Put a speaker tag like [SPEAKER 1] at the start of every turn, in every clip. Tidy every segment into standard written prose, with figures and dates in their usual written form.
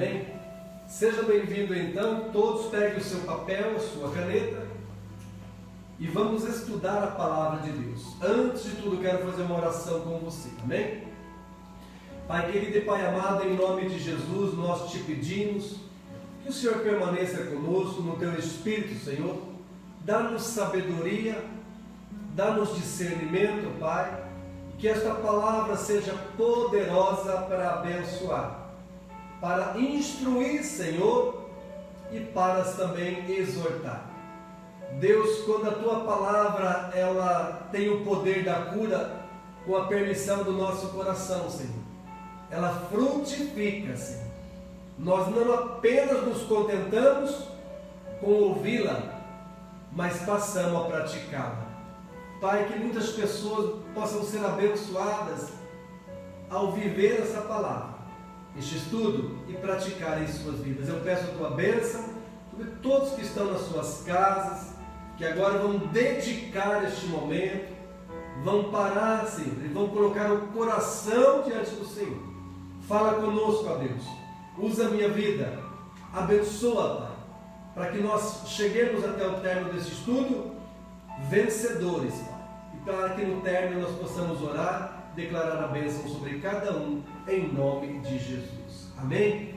[SPEAKER 1] Amém? Seja bem-vindo então, todos peguem o seu papel, a sua caneta e vamos estudar a palavra de Deus. Antes de tudo, quero fazer uma oração com você, amém? Pai querido e Pai amado, em nome de Jesus, nós te pedimos que o Senhor permaneça conosco no teu Espírito, Senhor. Dá-nos sabedoria, dá-nos discernimento, Pai, que esta palavra seja poderosa para abençoar, para instruir, Senhor, e para também exortar. Deus, quando a Tua palavra ela tem o poder da cura, com a permissão do nosso coração, Senhor, ela frutifica, Senhor. Nós não apenas nos contentamos com ouvi-la, mas passamos a praticá-la. Pai, que muitas pessoas possam ser abençoadas ao viver essa palavra, este estudo, e praticar em suas vidas. Eu peço a Tua bênção sobre todos que estão nas suas casas, que agora vão dedicar este momento, vão parar, Senhor, e vão colocar o coração diante do Senhor. Fala conosco, ó Deus. Usa a minha vida, abençoa, Pai, para que nós cheguemos até o término desse estudo vencedores, Pai, e para que no término nós possamos orar, declarar a bênção sobre cada um, em nome de Jesus. Amém?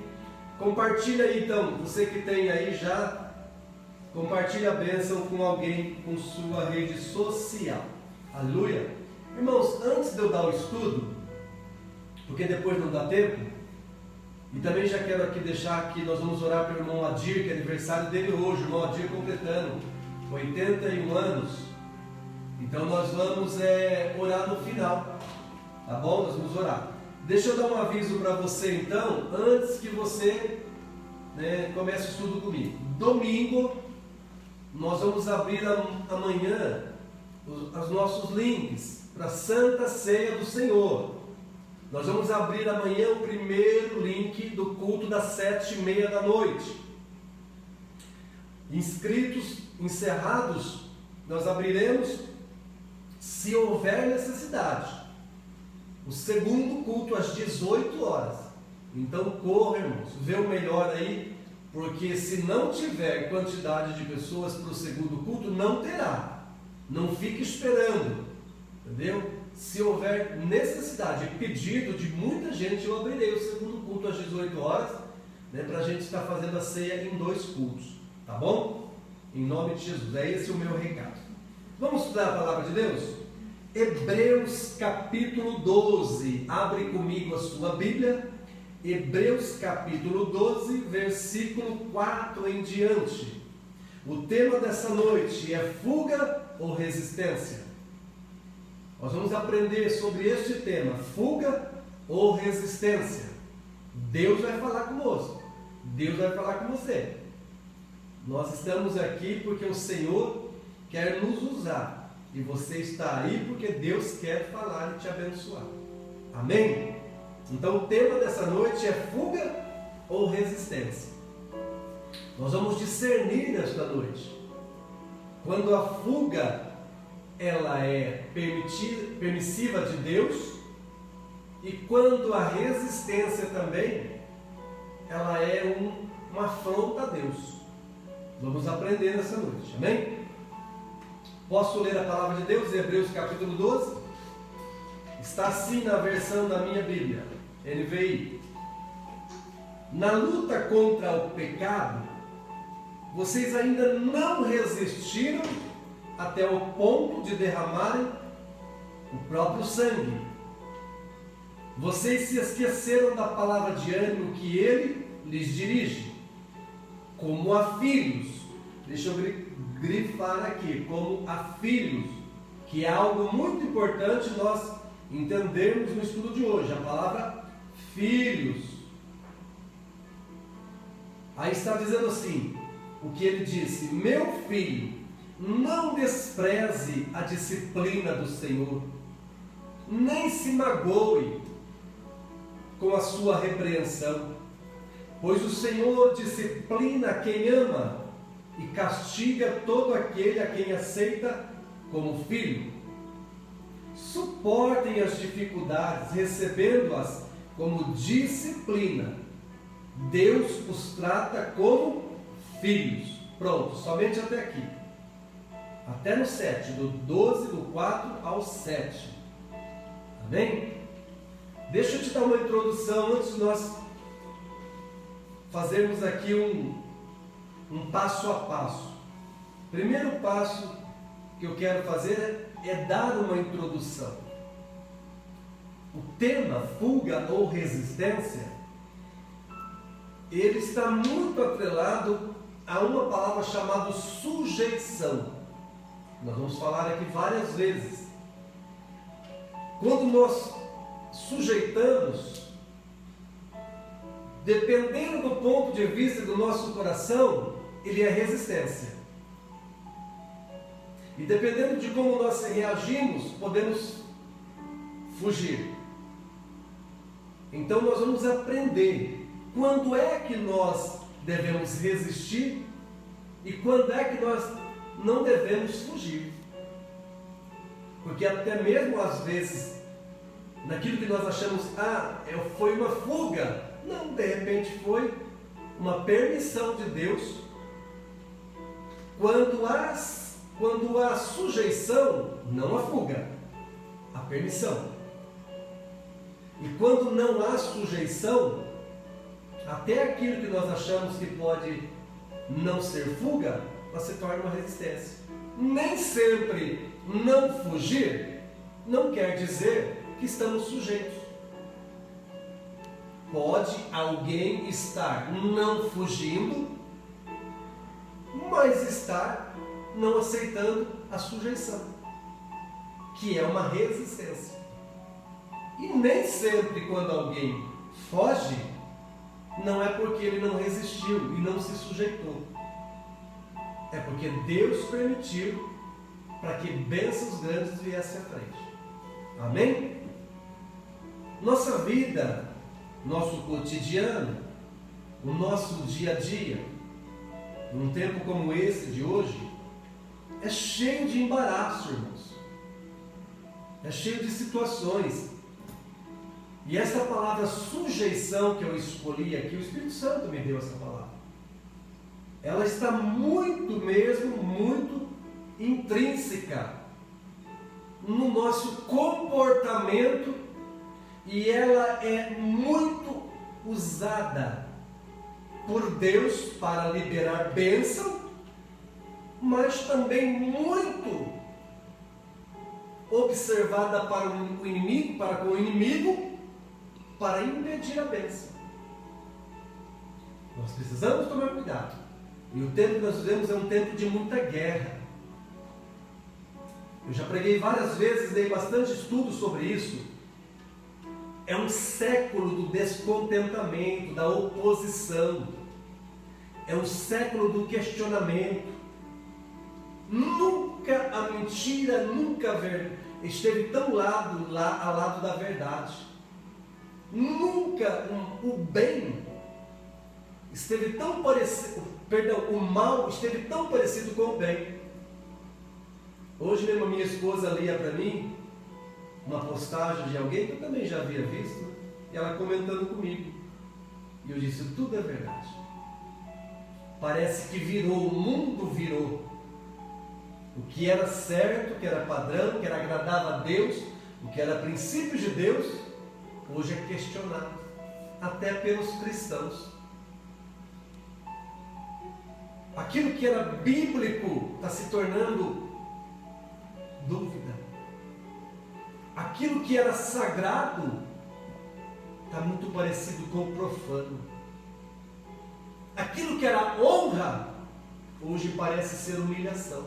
[SPEAKER 1] Compartilha aí então, você que tem aí já, compartilha a bênção com alguém, com sua rede social. Aleluia! Irmãos, antes de eu dar o estudo, porque depois não dá tempo, e também já quero aqui deixar que nós vamos orar pelo irmão Adir, que é aniversário dele hoje, o irmão Adir completando 81 anos. Então nós vamos orar no final, tá bom? Nós vamos orar. Deixa eu dar um aviso para você então, antes que você comece o estudo comigo. Domingo, nós vamos abrir amanhã os nossos links para a Santa Ceia do Senhor. Nós vamos abrir amanhã o primeiro link do culto das 7h30 da noite. Inscritos, encerrados, nós abriremos se houver necessidade. O segundo culto às 18 horas. Então corra, irmãos, vê o melhor aí, porque se não tiver quantidade de pessoas para o segundo culto, não terá. Não fique esperando, entendeu? Se houver necessidade e pedido de muita gente, eu abrirei o segundo culto às 18 horas, para a gente estar fazendo a ceia em 2 cultos, tá bom? Em nome de Jesus, é esse o meu recado. Vamos estudar a palavra de Deus? Hebreus capítulo 12, abre comigo a sua Bíblia, Hebreus capítulo 12, versículo 4 em diante. O tema dessa noite é fuga ou resistência? Nós vamos aprender sobre este tema, fuga ou resistência. Deus vai falar conosco, Deus vai falar com você. Nós estamos aqui porque o Senhor quer nos usar, e você está aí porque Deus quer falar e te abençoar. Amém? Então o tema dessa noite é fuga ou resistência. Nós vamos discernir nesta noite quando a fuga ela é permissiva de Deus, e quando a resistência também ela é uma afronta a Deus. Vamos aprender nessa noite, amém? Posso ler a palavra de Deus em Hebreus capítulo 12? Está assim na versão da minha Bíblia, NVI. Na luta contra o pecado, vocês ainda não resistiram até o ponto de derramarem o próprio sangue. Vocês se esqueceram da palavra de ânimo que ele lhes dirige, como a filhos. Deixa eu grifar aqui, como a filhos, que é algo muito importante nós entendermos no estudo de hoje, a palavra filhos. Aí está dizendo assim, o que ele disse: meu filho, não despreze a disciplina do Senhor, nem se magoe com a sua repreensão, pois o Senhor disciplina quem ama e castiga todo aquele a quem aceita como filho. Suportem as dificuldades, recebendo-as como disciplina, Deus os trata como filhos. Pronto, somente até aqui. Até no 7, do 12, do 4 ao 7. Amém? Deixa eu te dar uma introdução antes de nós fazermos aqui um passo a passo. Primeiro passo que eu quero fazer é dar uma introdução. O tema fuga ou resistência, ele está muito atrelado a uma palavra chamada sujeição. Nós vamos falar aqui várias vezes. Quando nós sujeitamos, dependendo do ponto de vista do nosso coração, ele é resistência. E dependendo de como nós reagimos, podemos fugir. Então nós vamos aprender quando é que nós devemos resistir e quando é que nós não devemos fugir. Porque até mesmo às vezes, naquilo que nós achamos, foi uma fuga, não, de repente foi uma permissão de Deus. Quando há sujeição, não a fuga, a permissão. E quando não há sujeição, até aquilo que nós achamos que pode não ser fuga, se torna uma resistência. Nem sempre não fugir não quer dizer que estamos sujeitos. Pode alguém estar não fugindo, mas estar não aceitando a sujeição, que é uma resistência. E nem sempre quando alguém foge, não é porque ele não resistiu e não se sujeitou. É porque Deus permitiu para que bênçãos grandes viessem à frente. Amém? Nossa vida, nosso cotidiano, o nosso dia a dia, num tempo como esse de hoje, é cheio de embaraço, irmãos. É cheio de situações. E essa palavra sujeição que eu escolhi aqui, o Espírito Santo me deu essa palavra. Ela está muito intrínseca no nosso comportamento e ela é muito usada por Deus para liberar bênção, mas também muito observada para o inimigo, para impedir a bênção. Nós precisamos tomar cuidado. E o tempo que nós vivemos é um tempo de muita guerra. Eu já preguei várias vezes, dei bastante estudo sobre isso. É um século do descontentamento, da oposição. É um século do questionamento. Nunca a mentira, esteve tão ao lado da verdade. Nunca o bem esteve tão parecido, o mal esteve tão parecido com o bem. Hoje mesmo a minha esposa lia para mim uma postagem de alguém que eu também já havia visto, e ela comentando comigo. E eu disse, tudo é verdade. Parece que o mundo virou. O que era certo, o que era padrão, o que era agradável a Deus, o que era princípio de Deus, hoje é questionado, até pelos cristãos. Aquilo que era bíblico está se tornando dúvida. Aquilo que era sagrado está muito parecido com o profano. Aquilo que era honra, hoje parece ser humilhação.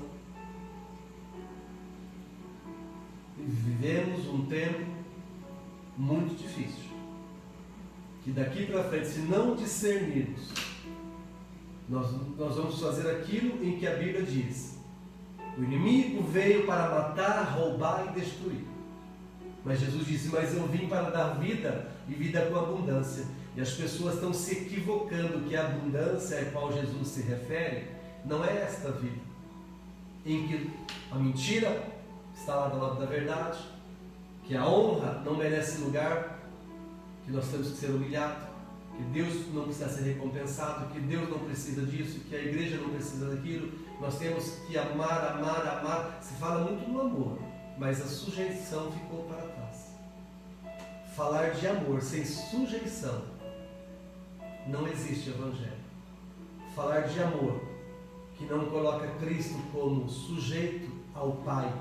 [SPEAKER 1] E vivemos um tempo muito difícil, que daqui para frente, se não discernirmos, nós vamos fazer aquilo em que a Bíblia diz: o inimigo veio para matar, roubar e destruir. Mas Jesus disse, mas eu vim para dar vida e vida com abundância. E as pessoas estão se equivocando que a abundância a qual Jesus se refere não é esta vida, em que a mentira está lá do lado da verdade, que a honra não merece lugar, que nós temos que ser humilhados, que Deus não precisa ser recompensado, que Deus não precisa disso, que a igreja não precisa daquilo. Nós temos que amar, amar, amar. Se fala muito no amor, mas a sujeição ficou para trás. Falar de amor sem sujeição, não existe evangelho. Falar de amor que não coloca Cristo como sujeito ao Pai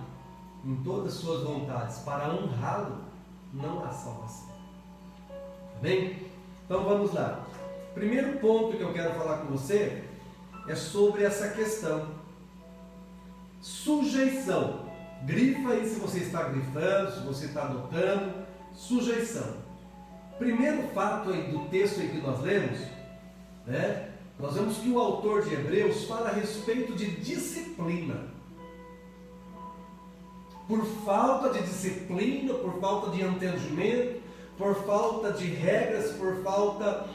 [SPEAKER 1] em todas as suas vontades para honrá-lo, não há salvação. Bem? Então vamos lá. Primeiro ponto que eu quero falar com você é sobre essa questão. Sujeição. Grifa aí se você está grifando, se você está anotando. Sujeição. Primeiro fato aí do texto aí que nós lemos, né? Nós vemos que o autor de Hebreus fala a respeito de disciplina. Por falta de disciplina, por falta de entendimento, por falta de regras, por falta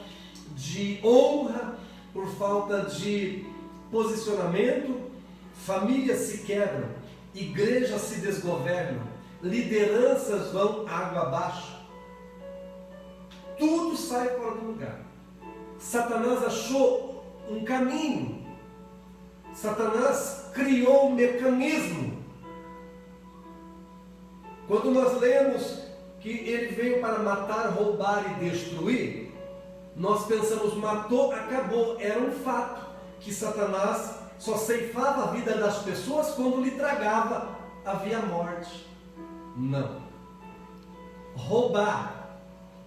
[SPEAKER 1] de honra, por falta de posicionamento, famílias se quebram, igrejas se desgovernam, lideranças vão água abaixo. Tudo sai fora do lugar. Satanás achou um caminho. Satanás criou um mecanismo. Quando nós lemos que ele veio para matar, roubar e destruir, nós pensamos, matou, acabou. Era um fato que Satanás só ceifava a vida das pessoas quando lhe tragava, havia morte. Não. Roubar,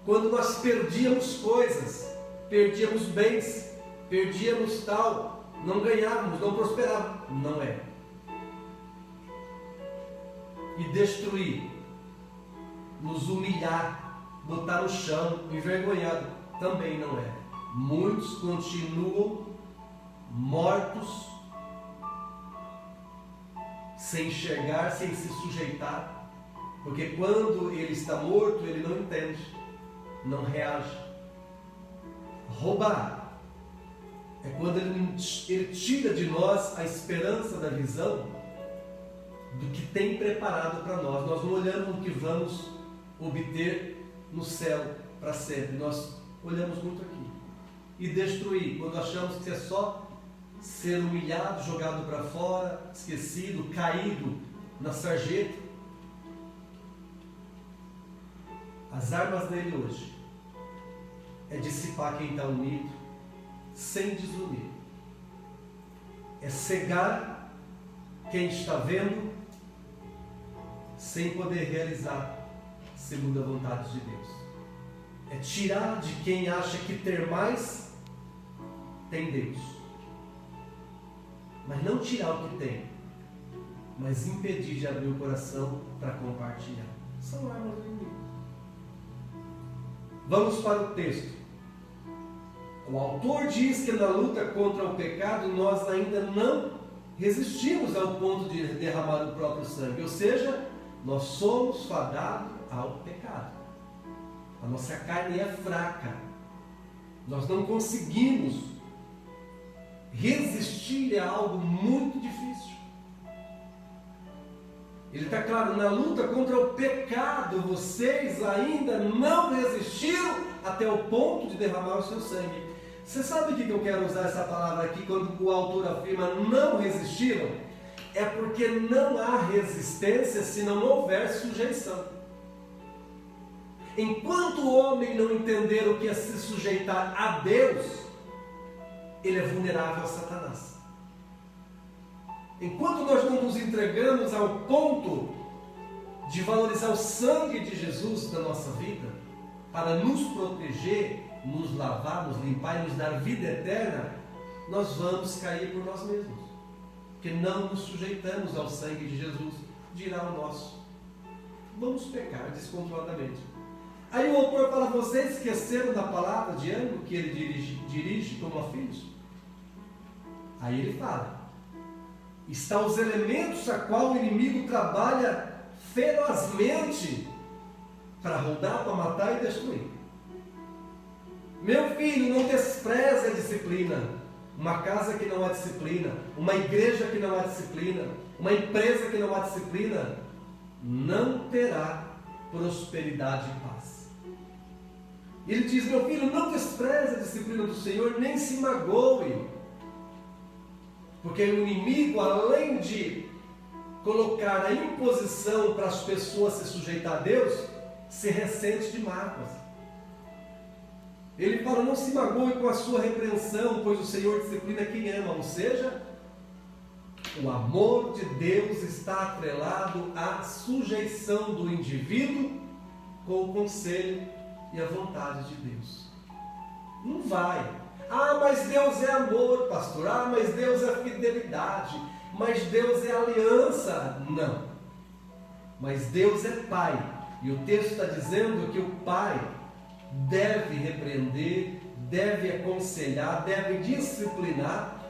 [SPEAKER 1] quando nós perdíamos coisas, perdíamos bens, perdíamos tal, não ganhávamos, não prosperávamos. Não é. E destruir, nos humilhar, botar no chão, envergonhado, também não é. Muitos continuam mortos, sem enxergar, sem se sujeitar, porque quando ele está morto, ele não entende, não reage. Roubar é quando ele tira de nós a esperança da visão do que tem preparado para nós. Nós não olhamos o que vamos obter no céu para sempre, nós olhamos muito aqui. E destruir, quando achamos que é só ser humilhado, jogado para fora, esquecido, caído na sarjeta. As armas dele hoje é dissipar quem está unido, sem desunir. É cegar quem está vendo, sem poder realizar segundo a vontade de Deus. É tirar de quem acha que ter mais tem Deus. Mas não tirar o que tem, mas impedir de abrir o coração para compartilhar. São armas do inimigo. Vamos para o texto. O autor diz que na luta contra o pecado nós ainda não resistimos ao ponto de derramar o próprio sangue. Ou seja, nós somos fadados ao pecado. A nossa carne é fraca. Nós não conseguimos resistir a algo muito difícil. Ele está claro, na luta contra o pecado, vocês ainda não resistiram até o ponto de derramar o seu sangue. Você sabe o que eu quero usar essa palavra aqui quando o autor afirma não resistiram? É porque não há resistência se não houver sujeição. Enquanto o homem não entender o que é se sujeitar a Deus, ele é vulnerável a Satanás. Enquanto nós não nos entregamos ao ponto de valorizar o sangue de Jesus na nossa vida, para nos proteger, nos lavar, nos limpar e nos dar vida eterna, nós vamos cair por nós mesmos. Porque não nos sujeitamos ao sangue de Jesus, dirá o nosso. Vamos pecar descontroladamente. Aí o autor fala, vocês esqueceram da palavra de ânimo que ele dirige como a filhos? Aí ele fala, está os elementos a qual o inimigo trabalha ferozmente para rodar, para matar e destruir. Meu filho, não despreze a disciplina. Uma casa que não há disciplina, uma igreja que não há disciplina, uma empresa que não há disciplina, não terá prosperidade e paz. Ele diz: meu filho, não despreze a disciplina do Senhor, nem se magoe. Porque o inimigo, além de colocar a imposição para as pessoas se sujeitar a Deus, se ressente de mágoas. Ele fala: não se magoe com a sua repreensão, pois o Senhor disciplina quem ama. Ou seja, o amor de Deus está atrelado à sujeição do indivíduo com o conselho e a vontade de Deus. Não vai. Ah, mas Deus é amor, pastor. Ah, mas Deus é fidelidade. Mas Deus é aliança. Não. Mas Deus é Pai. E o texto está dizendo que o Pai deve repreender, deve aconselhar, deve disciplinar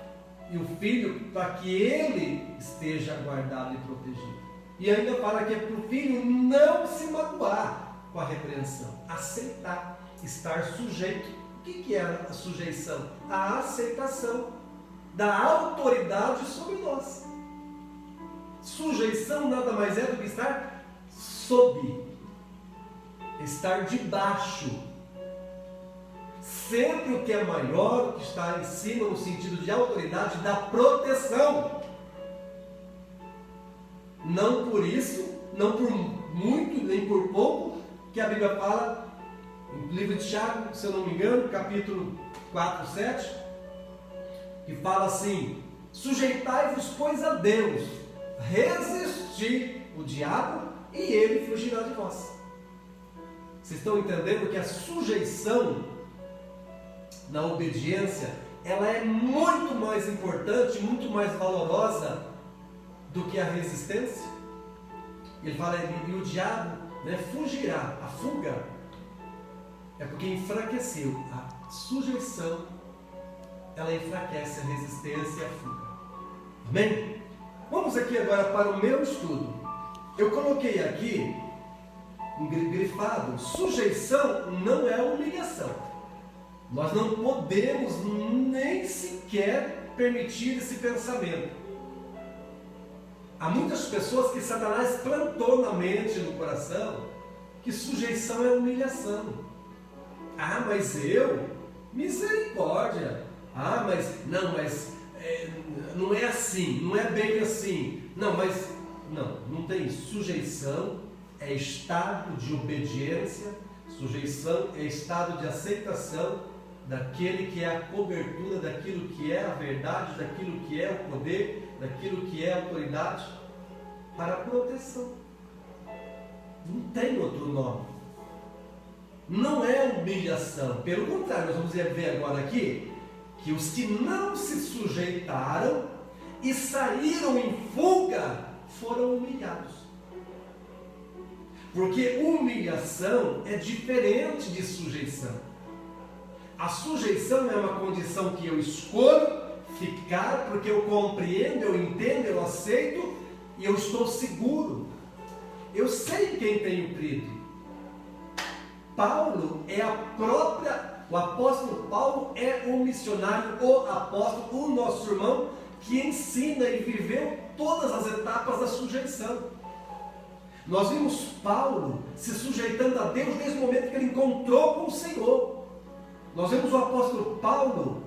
[SPEAKER 1] e o filho, para que ele esteja guardado e protegido. E ainda fala que é para o filho não se magoar com a repreensão, aceitar, estar sujeito. O que é a sujeição? A aceitação da autoridade sobre nós. Sujeição nada mais é do que estar sob, estar debaixo. Sempre o que é maior, o que está em cima, no sentido de autoridade, da proteção. Não por isso, não por muito, nem por pouco, que a Bíblia fala, no livro de Tiago, se eu não me engano, capítulo 4, 7, que fala assim: sujeitai-vos, pois, a Deus, resisti o diabo e ele fugirá de vós. Vocês estão entendendo que a sujeição na obediência, ela é muito mais importante, muito mais valorosa do que a resistência? Ele fala: e o diabo, fugirá. A fuga é porque enfraqueceu. A sujeição, ela enfraquece a resistência e a fuga. Amém? Vamos aqui agora para o meu estudo. Eu coloquei aqui grifado: sujeição não é humilhação. Nós não podemos nem sequer permitir esse pensamento. Há muitas pessoas que Satanás plantou na mente e no coração que sujeição é humilhação. Ah, mas eu? Misericórdia. Ah, mas não é assim, não é bem assim. Não tem. Sujeição é estado de obediência, sujeição é estado de aceitação daquele que é a cobertura, daquilo que é a verdade, daquilo que é o poder, daquilo que é a autoridade, para a proteção. Não tem outro nome. Não é humilhação. Pelo contrário, nós vamos ver agora aqui que os que não se sujeitaram e saíram em fuga foram humilhados. Porque humilhação é diferente de sujeição. A sujeição é uma condição que eu escolho ficar porque eu compreendo, eu entendo, eu aceito e eu estou seguro. Eu sei quem tenho crido. Paulo é o apóstolo Paulo é o missionário, o apóstolo, o nosso irmão que ensina e viveu todas as etapas da sujeição. Nós vimos Paulo se sujeitando a Deus desde o momento que ele encontrou com o Senhor. Nós vemos o apóstolo Paulo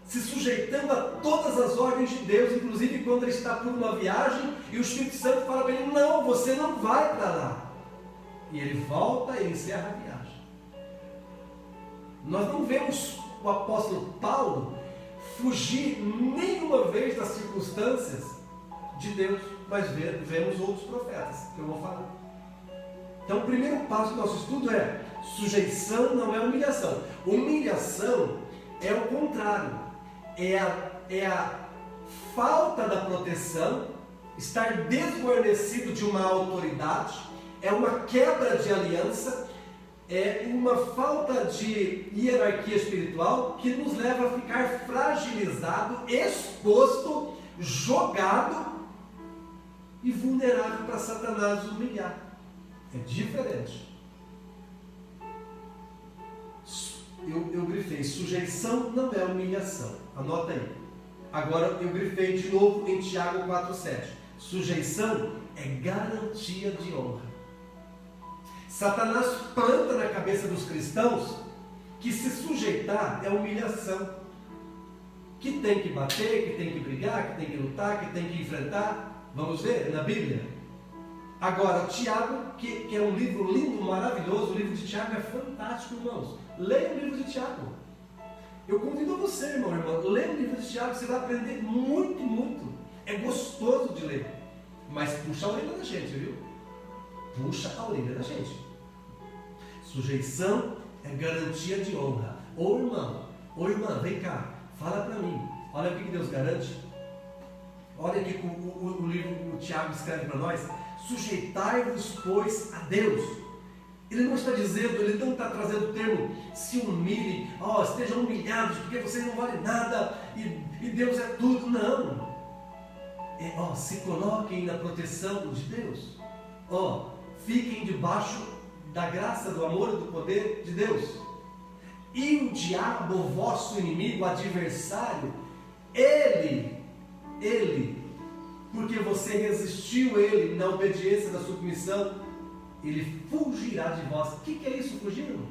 [SPEAKER 1] se sujeitando a todas as ordens de Deus, inclusive quando ele está por uma viagem e o Espírito Santo fala para ele: não, você não vai para lá. E ele volta e encerra a viagem. Nós não vemos o apóstolo Paulo fugir nenhuma vez das circunstâncias de Deus, mas vemos outros profetas, que eu vou falar. Então o primeiro passo do nosso estudo é: sujeição não é humilhação. Humilhação é o contrário, é a falta da proteção, estar desguarnecido de uma autoridade, é uma quebra de aliança, é uma falta de hierarquia espiritual que nos leva a ficar fragilizado, exposto, jogado e vulnerável para Satanás humilhar. É diferente. Eu grifei: sujeição não é humilhação. Anota aí. Agora eu grifei de novo em Tiago 4,7. Sujeição é garantia de honra. Satanás planta na cabeça dos cristãos que se sujeitar é humilhação. Que tem que bater, que tem que brigar, que tem que lutar, que tem que enfrentar. Vamos ver na Bíblia? Agora, Tiago, que é um livro lindo, maravilhoso, o livro de Tiago é fantástico, irmãos. Leia o livro de Tiago. Eu convido você, irmão, leia o livro de Tiago, você vai aprender muito, muito. É gostoso de ler, mas puxa a orelha da gente, viu? Puxa a orelha da gente. Sujeição é garantia de honra. Ô irmão, ô irmã, vem cá, fala para mim. Olha o que Deus garante. Olha aqui que o livro, o Tiago escreve para nós. Sujeitai-vos, pois, a Deus. Ele não está dizendo, ele não está trazendo o termo se humilhem, estejam humilhados, porque vocês não valem nada e Deus é tudo. Não. Se coloquem na proteção de Deus. Fiquem debaixo da graça, do amor e do poder de Deus. E o diabo, o vosso inimigo, adversário, ele, porque você resistiu ele na obediência da submissão, ele fugirá de vós. O que é isso, fugir, irmão?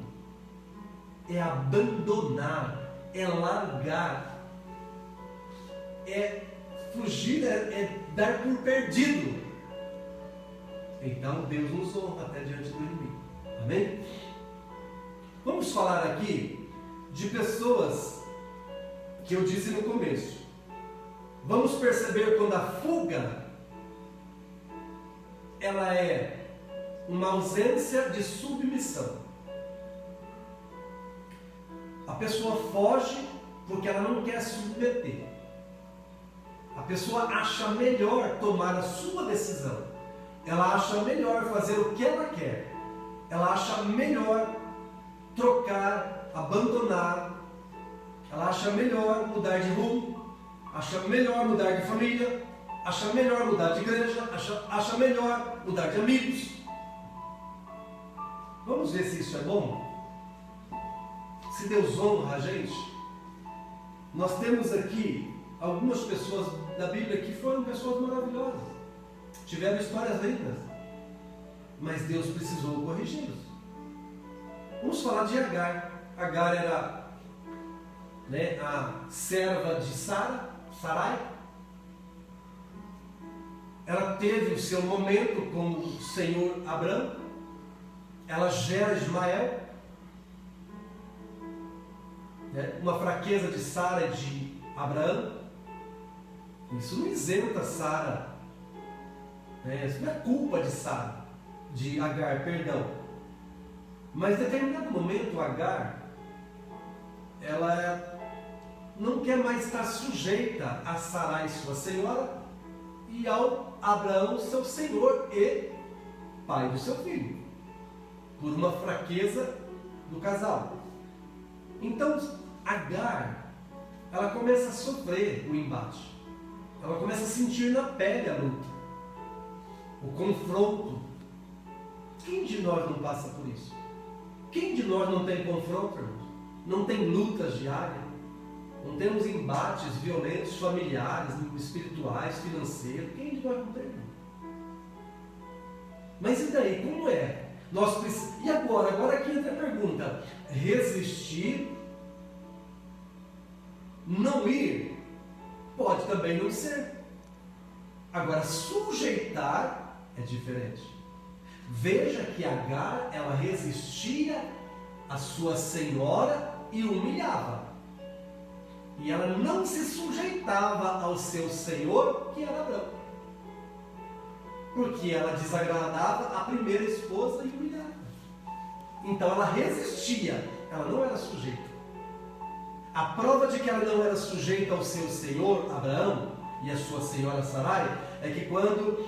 [SPEAKER 1] É abandonar, é largar, fugir, é dar por perdido. Então Deus nos honra até diante do inimigo. Amém? Vamos falar aqui de pessoas que eu disse no começo. Vamos perceber quando a fuga ela é uma ausência de submissão. A pessoa foge porque ela não quer se submeter. A pessoa acha melhor tomar a sua decisão. Ela acha melhor fazer o que ela quer. Ela acha melhor trocar, abandonar. Ela acha melhor mudar de rumo. Acha melhor mudar de família. Acha melhor mudar de igreja. Acha melhor mudar de amigos. Vamos ver se isso é bom? Se Deus honra a gente. Nós temos aqui algumas pessoas da Bíblia que foram pessoas maravilhosas. Tiveram histórias lindas. Mas Deus precisou corrigi-los. Vamos falar de Agar. Agar era a serva de Sarai. Ela teve o seu momento com o Senhor Abrão. Ela gera Ismael. Uma fraqueza de Sara e de Abraão. Isso não isenta Sara. Isso não é culpa de Sara, de Agar, perdão. Mas em determinado momento Agar, ela não quer mais estar sujeita a Sarai, sua senhora, e ao Abraão, seu senhor e pai do seu filho, por uma fraqueza do casal. Então Agar, ela começa a sofrer o embate. Ela começa a sentir na pele a luta, o confronto. Quem de nós não passa por isso? Quem de nós não tem confronto, irmãos? Não tem lutas diárias? Não temos embates violentos, familiares, espirituais, financeiros? Quem de nós não tem? Mas e daí? Como é? E agora? Agora aqui entra a pergunta. Resistir, não ir, pode também não ser. Agora, sujeitar é diferente. Veja que Agar, ela resistia à sua senhora e humilhava. E ela não se sujeitava ao seu senhor, que era Abrão. Porque ela desagradava a primeira esposa e humilhava. Então ela resistia, ela não era sujeita. A prova de que ela não era sujeita ao seu senhor, Abraão, e a sua senhora Sarai, é que quando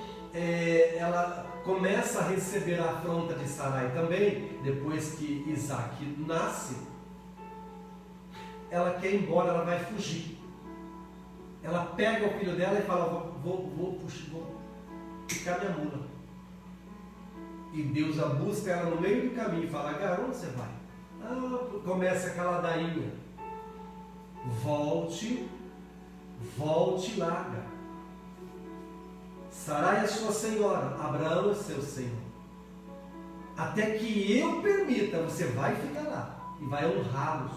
[SPEAKER 1] ela começa a receber a afronta de Sarai também, depois que Isaac nasce, ela quer ir embora, ela vai fugir. Ela pega o filho dela e fala, vou ficar minha mula. E Deus a busca ela no meio do caminho e fala, Agar, onde você vai? Começa aquela ladainha. Volte lá, Agar. Sarai é sua senhora, Abraão é seu senhor. Até que eu permita, você vai ficar lá. E e vai honrá-los.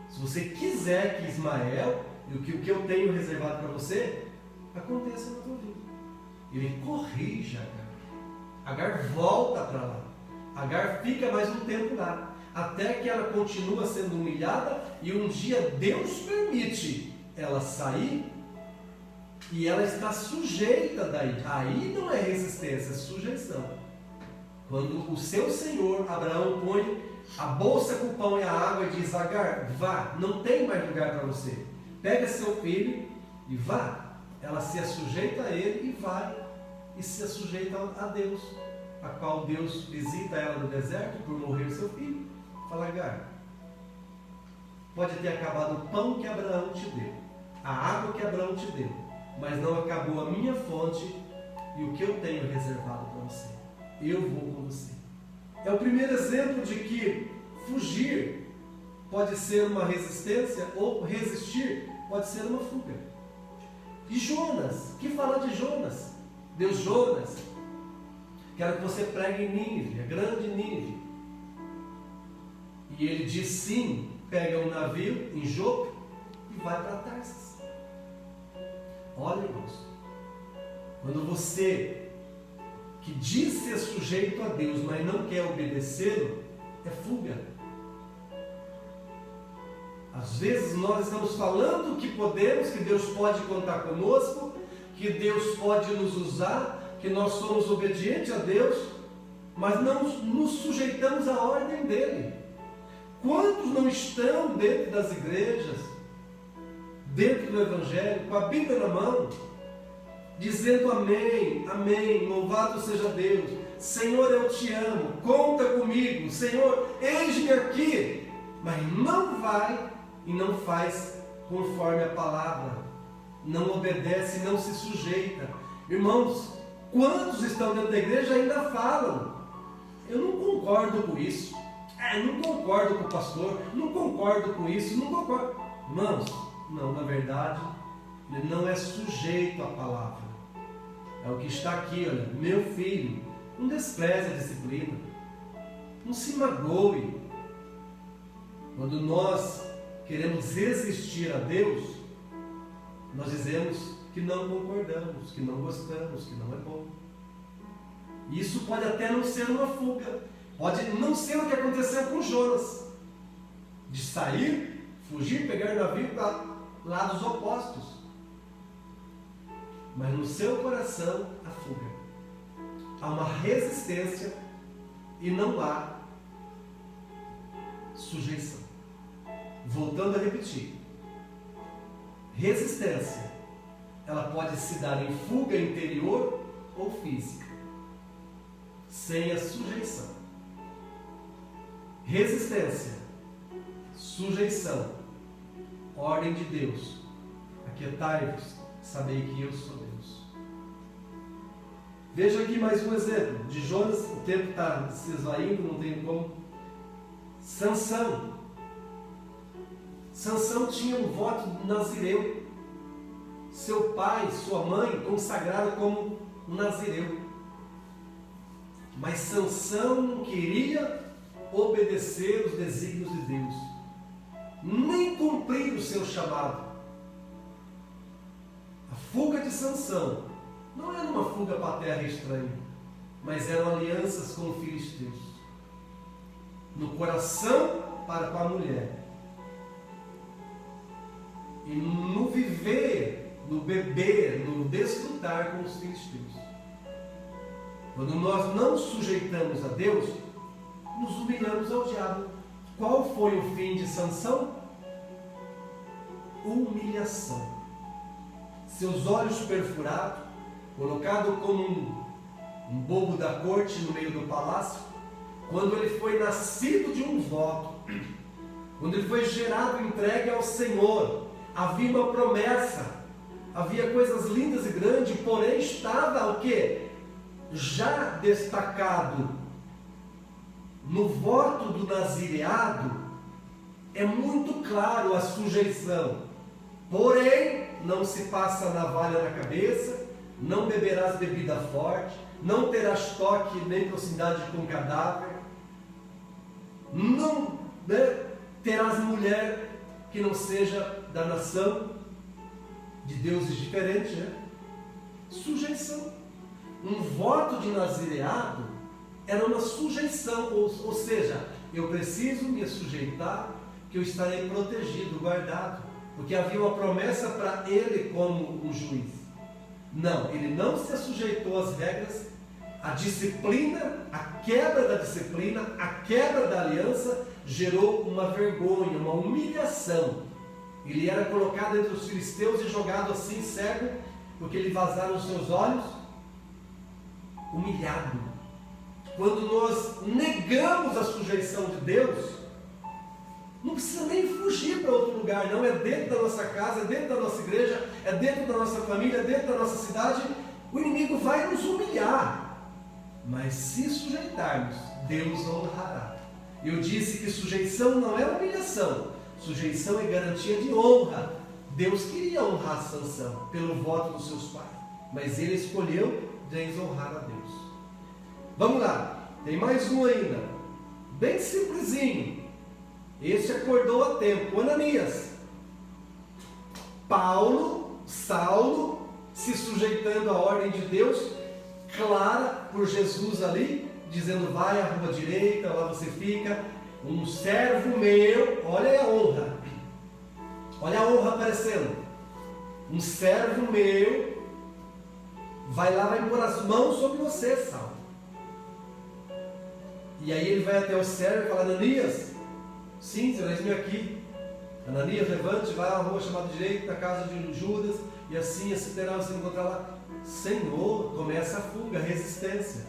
[SPEAKER 1] Se você quiser que Ismael, e o que eu tenho reservado para você, aconteça na tua vida. Ele corrige Agar. Agar volta para lá. Agar fica mais um tempo lá, até que ela continua sendo humilhada e um dia Deus permite ela sair e ela está sujeita daí. Aí não é resistência, é sujeição. Quando o seu senhor, Abraão, põe a bolsa com o pão e a água e diz: Agar, vá, não tem mais lugar para você. Pega seu filho e vá. Ela se sujeita a ele e vai. E se sujeita a Deus, a qual Deus visita ela no deserto por morrer o seu filho. Fala: Agar, pode ter acabado o pão que Abraão te deu, a água que Abraão te deu, mas não acabou a minha fonte e o que eu tenho reservado para você. Eu vou com você. É o primeiro exemplo de que fugir pode ser uma resistência ou resistir pode ser uma fuga. E Jonas, que fala de Jonas? Deus, Jonas, quero que você pregue em Nínive, a grande Nínive. E ele diz sim, pega um navio em Jope e vai para Tarsis. Olha, irmãos, quando você que diz ser sujeito a Deus, mas não quer obedecê-lo, é fuga. Às vezes nós estamos falando que podemos, que Deus pode contar conosco, que Deus pode nos usar, que nós somos obedientes a Deus, mas não nos sujeitamos à ordem dele. Quantos não estão dentro das igrejas, dentro do Evangelho, com a Bíblia na mão, dizendo amém, amém, louvado seja Deus, Senhor, eu te amo, conta comigo, Senhor, eis-me aqui, mas não vai e não faz conforme a palavra, não obedece, não se sujeita. Irmãos, quantos estão dentro da igreja ainda falam: eu não concordo com isso, não concordo com o pastor, não concordo com isso, não concordo. Irmãos, não, na verdade, ele não é sujeito à palavra. É o que está aqui, olha: meu filho, não despreze a disciplina, não se magoe. Quando nós queremos resistir a Deus, nós dizemos que não concordamos, que não gostamos, que não é bom. Isso pode até não ser uma fuga, pode não ser o que aconteceu com Jonas, de sair, fugir, pegar navio para lados opostos. Mas no seu coração há fuga, há uma resistência e não há sujeição. Voltando a repetir, resistência, ela pode se dar em fuga interior ou física, sem a sujeição. Resistência, sujeição, ordem de Deus: aquietai-vos, sabei que eu sou Deus. Veja aqui mais um exemplo de Jonas. O tempo está se esvaindo, não tem como. Sansão tinha um voto nazireu. Seu pai, sua mãe consagraram como um nazireu. Mas Sansão não queria obedecer os desígnios de Deus, nem cumprir o seu chamado. A fuga de Sansão não era uma fuga para a terra estranha, mas eram alianças com os filisteus, no coração para com a mulher, e no viver, no beber, no desfrutar com os filisteus. Quando nós não sujeitamos a Deus, nos humilhamos ao diabo. Qual foi o fim de Sansão? Humilhação. Seus olhos perfurados, colocado como um bobo da corte no meio do palácio, quando ele foi nascido de um voto, quando ele foi gerado, entregue ao Senhor, havia uma promessa, havia coisas lindas e grandes, porém estava o quê? Já destacado no voto do nazireado, é muito claro a sujeição. Porém, não se passa navalha na cabeça, não beberás bebida forte, não terás toque nem proximidade com cadáver, não né, terás mulher que não seja da nação, de deuses diferentes, né? Sujeição. Um voto de nazireado era uma sujeição, ou seja, eu preciso me sujeitar, que eu estarei protegido, guardado, porque havia uma promessa para ele como um juiz. Não, ele não se sujeitou às regras, a disciplina, a quebra da disciplina, a quebra da aliança gerou uma vergonha, uma humilhação. Ele era colocado entre os filisteus e jogado assim cego, porque lhe vazaram os seus olhos, humilhado. Quando nós negamos a sujeição de Deus, não precisa nem fugir para outro lugar, não. É dentro da nossa casa, é dentro da nossa igreja, é dentro da nossa família, é dentro da nossa cidade. O inimigo vai nos humilhar, mas se sujeitarmos, Deus honrará. Eu disse que sujeição não é humilhação, sujeição é garantia de honra. Deus queria honrar Sansão pelo voto dos seus pais, mas ele escolheu desonrar a Deus. Vamos lá, tem mais um ainda, bem simplesinho. Este acordou a tempo. Ananias. Saulo, se sujeitando à ordem de Deus, clara por Jesus ali, dizendo: vai à rua direita, lá você fica. Um servo meu, olha a honra, olha a honra aparecendo. Um servo meu vai lá, vai pôr as mãos sobre você, Saulo. E aí ele vai até o servo e fala: Ananias, sim, Senhor, eis-me aqui. Ananias, levante, vai à rua chamada direita, na casa de Judas, e assim terá você encontrar lá. Senhor, começa a fuga, a resistência.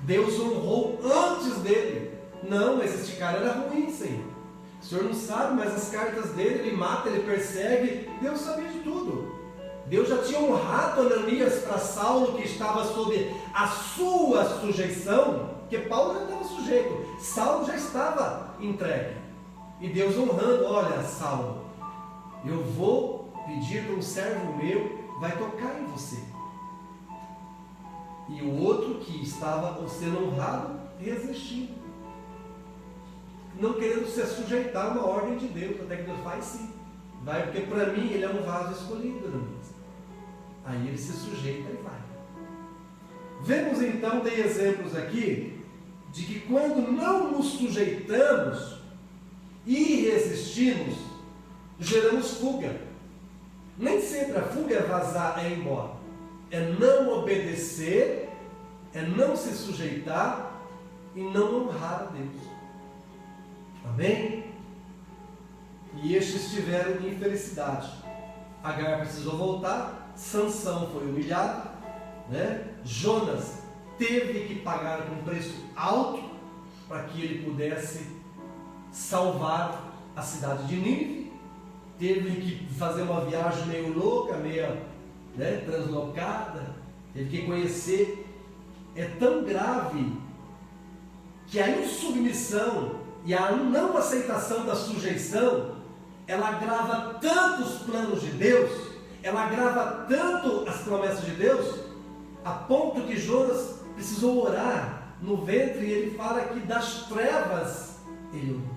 [SPEAKER 1] Deus honrou antes dele. Não, mas este cara era ruim, Senhor. O Senhor não sabe, mas as cartas dele, ele mata, ele persegue. Deus sabia de tudo. Deus já tinha honrado Ananias para Saulo, que estava sob a sua sujeição, porque Paulo já estava sujeito, Saulo já estava entregue. E Deus honrando: olha, Saulo, eu vou pedir para um servo meu, vai tocar em você. E o outro que estava sendo honrado, resistindo, não querendo se sujeitar a uma ordem de Deus. Até que Deus vai sim, vai, porque para mim ele é um vaso escolhido, Ananias. Aí ele se sujeita e vai. Vemos então, tem exemplos aqui, de que quando não nos sujeitamos e resistimos, geramos fuga. Nem sempre a fuga é vazar, é ir embora. É não obedecer, é não se sujeitar e não honrar a Deus. Amém? E estes tiveram infelicidade. Agar precisou voltar, Sansão foi humilhado, né? Jonas teve que pagar um preço alto para que ele pudesse salvar a cidade de Nínive. Teve que fazer uma viagem meio louca, meio, né, translocada. Teve que conhecer. É tão grave que a insubmissão e a não aceitação da sujeição, ela agrava tanto os planos de Deus, ela agrava tanto as promessas de Deus, a ponto que Jonas precisou orar no ventre, e ele fala que das trevas ele orou.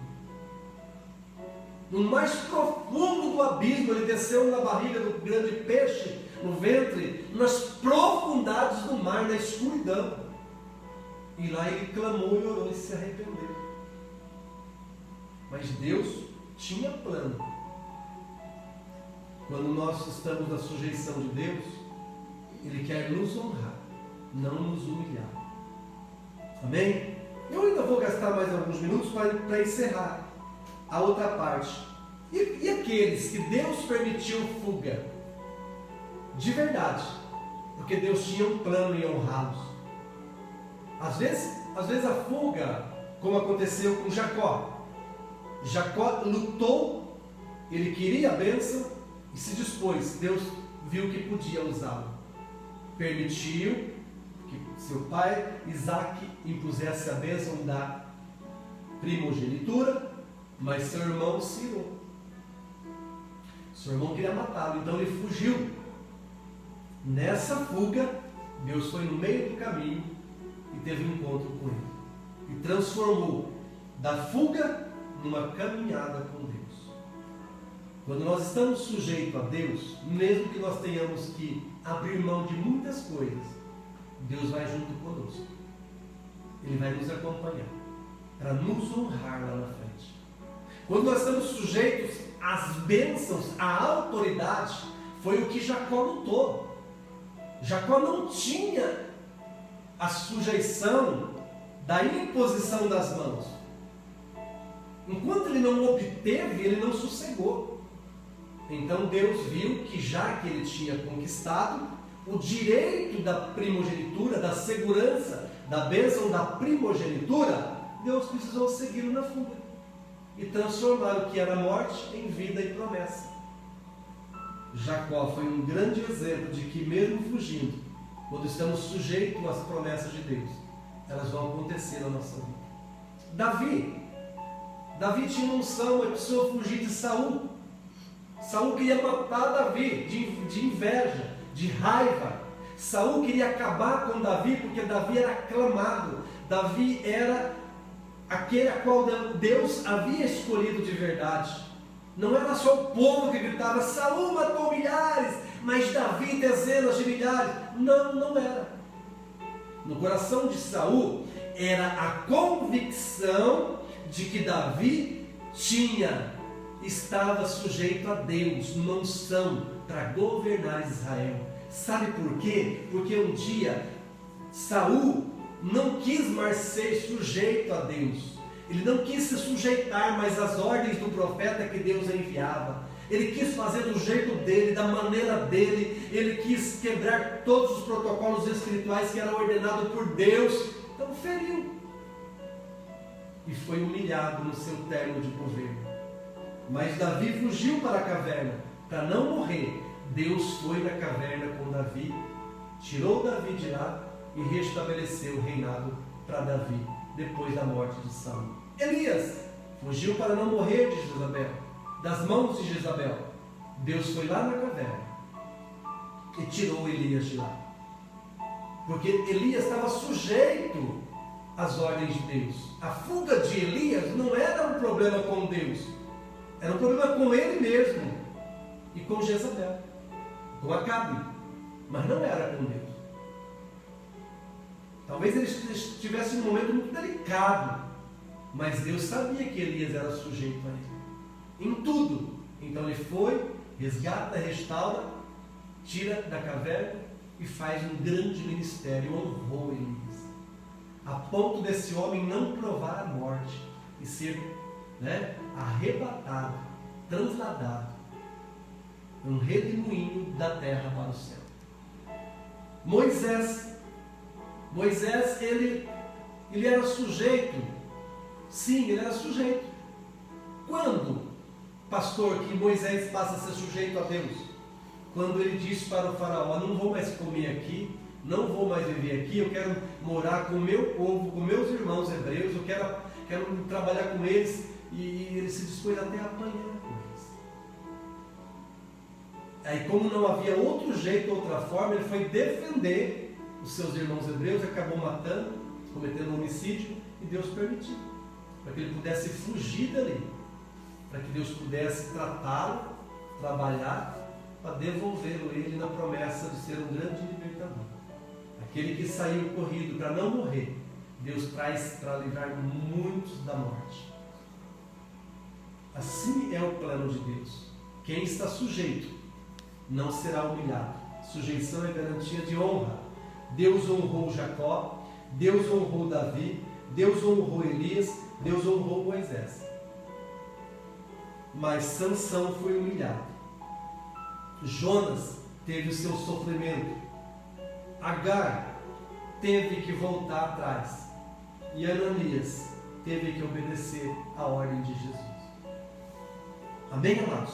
[SPEAKER 1] No mais profundo do abismo, ele desceu na barriga do grande peixe, no ventre, nas profundidades do mar, na escuridão. E lá ele clamou e orou e se arrependeu. Mas Deus tinha plano. Quando nós estamos na sujeição de Deus, Ele quer nos honrar, não nos humilhar. Amém? Eu ainda vou gastar mais alguns minutos para encerrar a outra parte. E aqueles que Deus permitiu fuga? De verdade. Porque Deus tinha um plano em honrá-los. Às vezes a fuga, como aconteceu com Jacó. Jacó lutou, ele queria a bênção e se dispôs. Deus viu que podia usá-lo. Permitiu que seu pai, Isaac, impusesse a bênção da primogenitura, mas seu irmão se irou. Seu irmão queria matá-lo, então ele fugiu. Nessa fuga, Deus foi no meio do caminho e teve um encontro com ele. E transformou da fuga numa caminhada com Deus. Quando nós estamos sujeitos a Deus, mesmo que nós tenhamos que abrir mão de muitas coisas, Deus vai junto conosco. Ele vai nos acompanhar para nos honrar lá na frente. Quando nós estamos sujeitos às bênçãos, à autoridade, foi o que Jacó lutou. Jacó não tinha a sujeição da imposição das mãos. Enquanto ele não obteve, ele não sossegou. Então Deus viu que já que ele tinha conquistado o direito da primogenitura, da segurança, da bênção da primogenitura, Deus precisou segui-lo na fuga e transformar o que era morte em vida e promessa. Jacó foi um grande exemplo de que mesmo fugindo, quando estamos sujeitos às promessas de Deus, elas vão acontecer na nossa vida. Davi tinha unção, ele precisou fugir de Saul. Saul queria matar Davi de inveja, de raiva. Saul queria acabar com Davi porque Davi era aclamado. Davi era aquele a qual Deus havia escolhido de verdade. Não era só o povo que gritava: Saul matou milhares, mas Davi dezenas de milhares. Não era. No coração de Saul era a convicção de que Davi estava sujeito a Deus, uma unção para governar Israel. Sabe por quê? Porque um dia Saul não quis mais ser sujeito a Deus. Ele não quis se sujeitar mais às ordens do profeta que Deus enviava. Ele quis fazer do jeito dele, da maneira dele. Ele quis quebrar todos os protocolos espirituais que eram ordenados por Deus. Então feriu. E foi humilhado no seu termo de governo. Mas Davi fugiu para a caverna, para não morrer. Deus foi na caverna com Davi, tirou Davi de lá e restabeleceu o reinado para Davi, depois da morte de Saul. Elias fugiu para não morrer de Jezabel, das mãos de Jezabel. Deus foi lá na caverna e tirou Elias de lá. Porque Elias estava sujeito às ordens de Deus. A fuga de Elias não era um problema com Deus. Era um problema com ele mesmo e com Jezabel, com Acabe, mas não era com Deus. Talvez ele estivesse num momento muito delicado, mas Deus sabia que Elias era sujeito a ele, em tudo. Então ele foi, resgata, restaura, tira da caverna e faz um grande ministério, honrou Elias, a ponto desse homem não provar a morte e ser arrebatado, transladado, um redemoinho da terra para o céu. Moisés, ele era sujeito. Sim, ele era sujeito. Quando, pastor, que Moisés passa a ser sujeito a Deus? Quando ele disse para o faraó: não vou mais comer aqui, não vou mais viver aqui, eu quero morar com o meu povo, com meus irmãos hebreus, eu quero trabalhar com eles. E ele se dispôs até a apanhar com eles. Aí, como não havia outro jeito, outra forma, ele foi defender os seus irmãos hebreus, acabou matando, cometendo um homicídio, e Deus permitiu, para que ele pudesse fugir dali, para que Deus pudesse tratá-lo, trabalhar, para devolvê-lo ele na promessa de ser um grande libertador. Aquele que saiu corrido para não morrer, Deus traz para livrar muitos da morte. Assim é o plano de Deus. Quem está sujeito não será humilhado. Sujeição é garantia de honra. Deus honrou Jacó, Deus honrou Davi, Deus honrou Elias, Deus honrou Moisés. Mas Sansão foi humilhado. Jonas teve o seu sofrimento. Agar teve que voltar atrás. E Ananias teve que obedecer à ordem de Jesus. Amém, amados?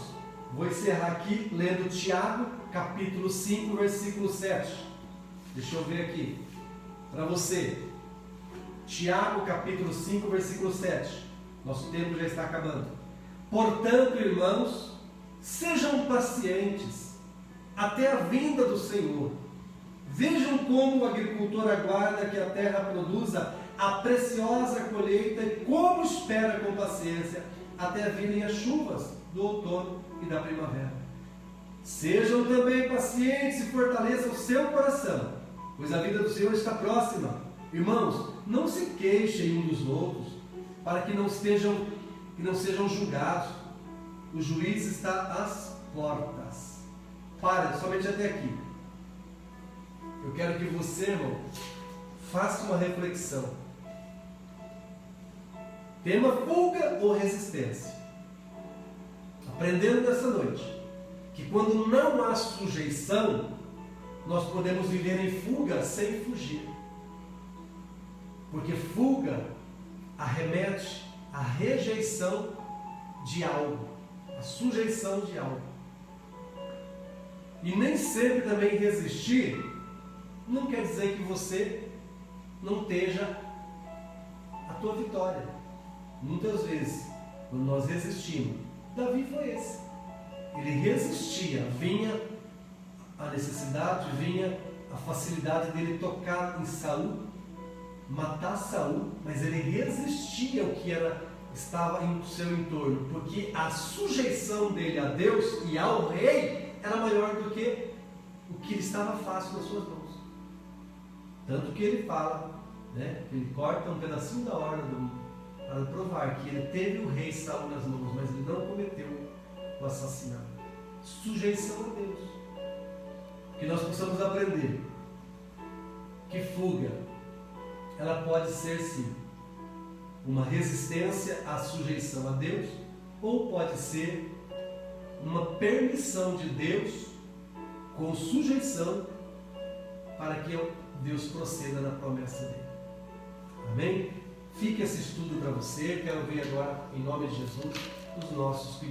[SPEAKER 1] Vou encerrar aqui lendo Tiago, capítulo 5, versículo 7. Deixa eu ver aqui para você. Tiago, capítulo 5, versículo 7. Nosso tempo já está acabando. Portanto, irmãos, sejam pacientes até a vinda do Senhor. Vejam como o agricultor aguarda que a terra produza a preciosa colheita e como espera com paciência até virem as chuvas do outono e da primavera. Sejam também pacientes e fortaleçam o seu coração, pois a vida do Senhor está próxima. Irmãos, não se queixem uns dos outros, para que não sejam julgados. O juiz está às portas. Para, somente até aqui. Eu quero que você, irmão, faça uma reflexão. Tema: fuga ou resistência? Aprendendo nessa noite que quando não há sujeição, nós podemos viver em fuga sem fugir. Porque fuga arremete à rejeição de algo, à sujeição de algo. E nem sempre também resistir não quer dizer que você não esteja a tua vitória. Muitas vezes, quando nós resistimos, Davi foi esse. Ele resistia, vinha a necessidade, vinha a facilidade dele tocar em Saul, matar Saul, mas ele resistia ao que estava em seu entorno, porque a sujeição dele a Deus e ao rei era maior do que o que estava fácil nas suas mãos. Tanto que ele fala, né, que ele corta um pedacinho da horta para provar que ele teve o rei Saul nas mãos, mas ele não cometeu o assassinato. Sujeição a Deus. Que nós possamos aprender que fuga, ela pode ser sim uma resistência à sujeição a Deus, ou pode ser uma permissão de Deus com sujeição para que Deus proceda na promessa dele. Amém? Fique esse estudo para você. Quero ver agora, em nome de Jesus, os nossos pedidos.